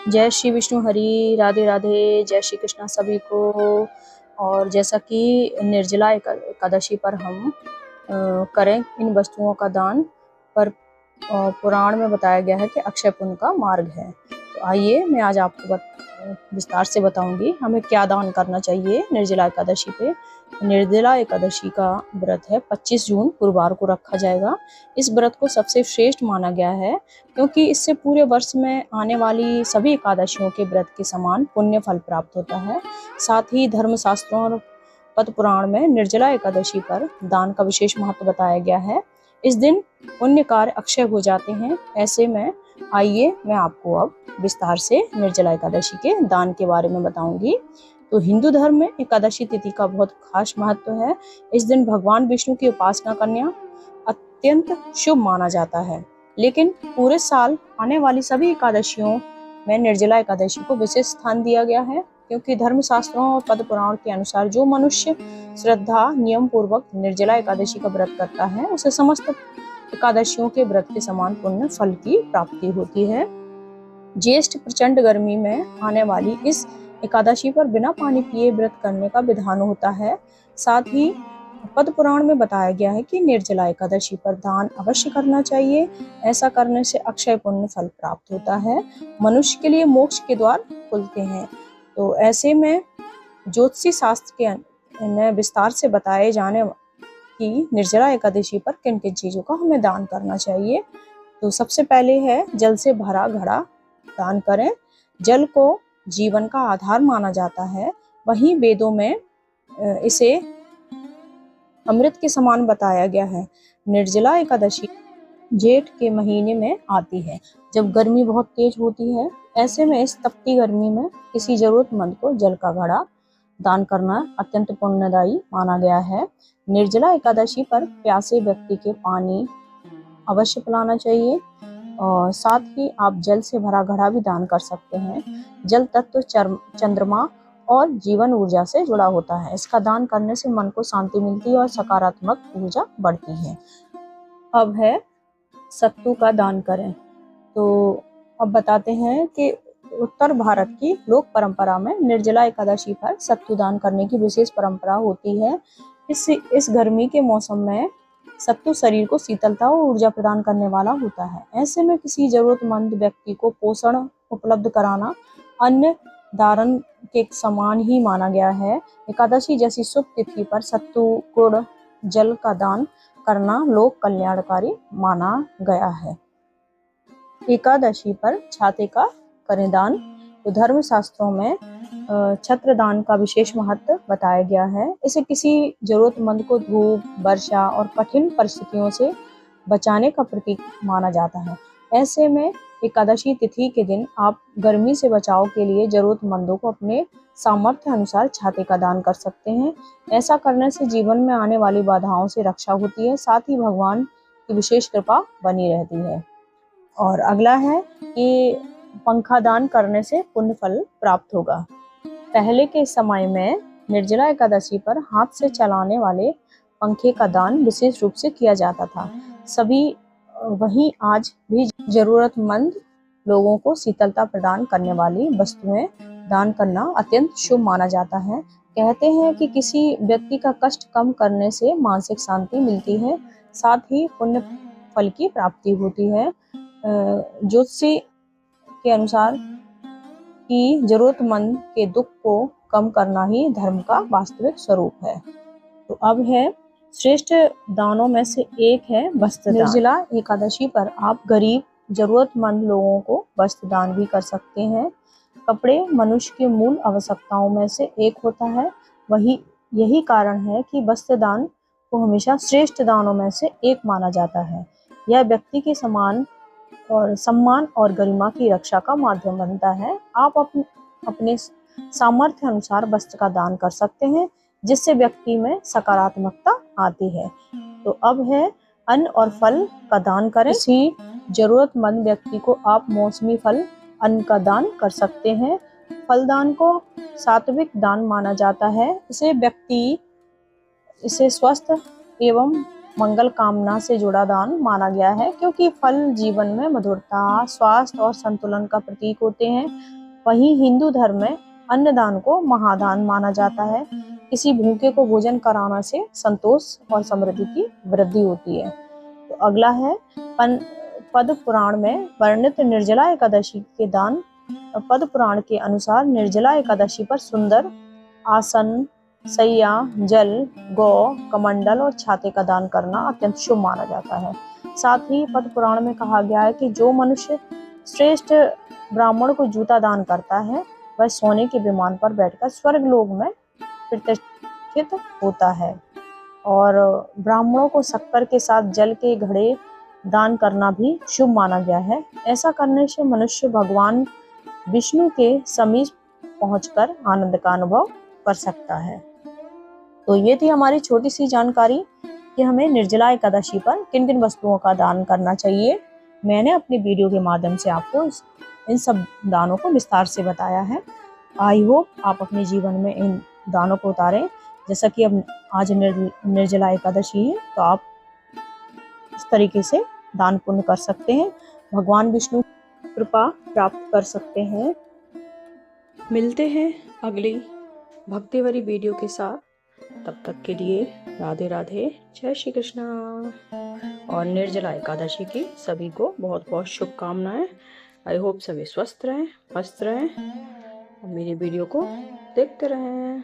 जय श्री विष्णु हरि, राधे राधे। जय श्री कृष्णा सभी को। और जैसा कि निर्जला एकादशी पर हम करें इन वस्तुओं का दान, पर पुराण में बताया गया है कि अक्षय पुण्य का मार्ग है। तो आइए मैं आज आपको विस्तार से बताऊंगी हमें क्या दान करना चाहिए निर्जला एकादशी पे। निर्जला एकादशी का व्रत है 25 जून गुरुवार को रखा जाएगा। इस व्रत को सबसे श्रेष्ठ माना गया है क्योंकि इससे पूरे वर्ष में आने वाली सभी एकादशियों के व्रत के समान पुण्य फल प्राप्त होता है। साथ ही धर्म शास्त्रों और पद्म पुराण में निर्जला एकादशी पर दान का विशेष महत्व बताया गया है। इस दिन पुण्य कार्य अक्षय हो जाते हैं। ऐसे में आइए मैं आपको अब विस्तार से निर्जला एकादशी के दान के बारे में बताऊंगी। तो हिंदू धर्म में एकादशी तिथि का बहुत खास महत्व है। इस दिन भगवान विष्णु की उपासना करना अत्यंत शुभ माना जाता है, लेकिन पूरे साल आने वाली सभी एकादशियों में निर्जला एकादशी को विशेष स्थान दिया गया है, क्योंकि धर्मशास्त्रों और पद्म पुराण के अनुसार जो मनुष्य श्रद्धा नियम पूर्वक निर्जला एकादशी का व्रत करता है उसे समस्त एकादशियों के व्रत के समान पुण्य फल की प्राप्ति होती है। ज्येष्ठ प्रचंड गर्मी में आने वाली इस एकादशी पर बिना पानी पिए व्रत करने का विधान होता है। साथ ही पद्म पुराण में बताया गया है कि निर्जला एकादशी पर दान अवश्य करना चाहिए। ऐसा करने से अक्षय पुण्य फल प्राप्त होता है, मनुष्य के लिए मोक्ष के द्वार खुलते हैं। तो ऐसे में ज्योतिषी शास्त्र के विस्तार से बताए जाने कि निर्जला एकादशी पर किन किन चीजों का हमें दान करना चाहिए। तो सबसे पहले है जल से भरा घड़ा दान करें। जल को जीवन का आधार माना जाता है, वहीं वेदों में इसे अमृत के समान बताया गया है। निर्जला एकादशी जेठ के महीने में आती है, जब गर्मी बहुत तेज होती है। ऐसे में इस तपती गर्मी में किसी जरूरतमंद को जल का घड़ा दान करना अत्यंत पुण्यदायी माना गया है। निर्जला एकादशी पर प्यासे व्यक्ति के पानी अवश्य पिलाना चाहिए, और साथ ही आप जल से भरा घड़ा भी दान कर सकते हैं। जल तत्व चंद्रमा और जीवन ऊर्जा से जुड़ा होता है। इसका दान करने से मन को शांति मिलती है और सकारात्मक ऊर्जा बढ़ती है। अब है सत्तू का दान करें। तो अब बताते हैं कि उत्तर भारत की लोक परंपरा में निर्जला एकादशी पर सत्तू दान करने की विशेष परंपरा होती है। इस गर्मी के मौसम में सत्तू शरीर को शीतलता और ऊर्जा प्रदान करने वाला होता है। ऐसे में किसी जरूरतमंद व्यक्ति को पोषण उपलब्ध कराना अन्य दान के समान ही माना गया है। एकादशी जैसी शुभ तिथि पर सत्तू गुड़ जल का दान करना लोक कल्याणकारी माना गया है। एकादशी पर छाते का करें दान। तो धर्म शास्त्रों में छत्र दान का विशेष महत्व बताया गया है। इसे किसी जरूरतमंद को धूप, वर्षा और कठिन परिस्थितियों से बचाने का प्रतीक माना जाता है। ऐसे में एकादशी तिथि के दिन आप गर्मी से बचाव के लिए जरूरतमंदों को अपने सामर्थ्य अनुसार छाते का दान कर सकते हैं। ऐसा करने से जीवन में आने वाली बाधाओं से रक्षा होती है, साथ ही भगवान की विशेष कृपा बनी रहती है। और अगला है कि पंखा दान करने से पुण्य फल प्राप्त होगा। पहले के समय में निर्जला एकादशी पर हाथ से चलाने वाले पंखे का दान विशेष रूप से किया जाता था। वहीं आज भी जरूरतमंद लोगों को शीतलता प्रदान करने वाली वस्तुएं दान करना अत्यंत शुभ माना जाता है। कहते हैं कि किसी व्यक्ति का कष्ट कम करने से मानसिक शांति मिलती है, साथ ही पुण्य फल की प्राप्ति होती है। ज्योतिषी के अनुसार कि जरूरतमंद के दुख को कम करना ही धर्म का वास्तविक स्वरूप है। तो अब है श्रेष्ठ दानों में से एक है वस्त्र दान। निर्जला एकादशी पर आप गरीब जरूरतमंद लोगों को वस्त्र दान भी कर सकते हैं। कपड़े मनुष्य की मूल आवश्यकताओं में से एक होता है, यही कारण है कि वस्त्र दान को हमेशा श्रेष्ठ दानों में से एक माना जाता है। यह व्यक्ति के सम्मान और गरिमा की रक्षा का माध्यम बनता है। आप अपने सामर्थ्य अनुसार वस्त्र का दान कर सकते हैं, जिससे व्यक्ति में सकारात्मकता आती है। तो अब है अन्न और फल का दान करें। किसी जरूरतमंद व्यक्ति को आप मौसमी फल अन्न का दान कर सकते हैं। फल दान को सात्विक दान माना जाता है। इसे स्वस्थ एवं मंगल कामना से जुड़ा दान माना गया है, क्योंकि फल जीवन में मधुरता, स्वास्थ्य और संतुलन का प्रतीक होते हैं। वहीं हिंदू धर्म में अन्नदान को महादान माना जाता है। किसी भूखे को भोजन कराना से संतोष और समृद्धि की वृद्धि होती है। तो अगला है पद्म पुराण में वर्णित निर्जला एकादशी के दान। पद्म पुराण के अनुसार निर्जला एकादशी पर सुंदर आसन, सैया, जल, गौ, कमंडल और छाते का दान करना अत्यंत शुभ माना जाता है। साथ ही पद्म पुराण में कहा गया है कि जो मनुष्य श्रेष्ठ ब्राह्मण को जूता दान करता है, वह सोने के विमान पर बैठकर स्वर्ग लोक में प्रतिष्ठित होता है। और ब्राह्मणों को शक्कर के साथ जल के घड़े दान करना भी शुभ माना गया है। ऐसा करने से मनुष्य भगवान विष्णु के समीप पहुंचकर आनंद का अनुभव कर सकता है। तो ये थी हमारी छोटी सी जानकारी कि हमें निर्जला एकादशी पर किन किन वस्तुओं का दान करना चाहिए। मैंने अपने वीडियो के माध्यम से आपको इन सब दानों को विस्तार से बताया है। आई होप आप अपने जीवन में इन दानों को उतारें। जैसा कि अब आज निर्जला एकादशी है, तो आप इस तरीके से दान पुण्य कर सकते हैं, भगवान विष्णु की कृपा प्राप्त कर सकते हैं। मिलते हैं अगली भक्ति भरी वीडियो के साथ। तब तक के लिए राधे राधे, जय श्री कृष्णा। और निर्जला एकादशी की सभी को बहुत बहुत शुभकामनाएं। आई होप सभी स्वस्थ रहें, मस्त रहें और मेरी वीडियो को देखते रहें।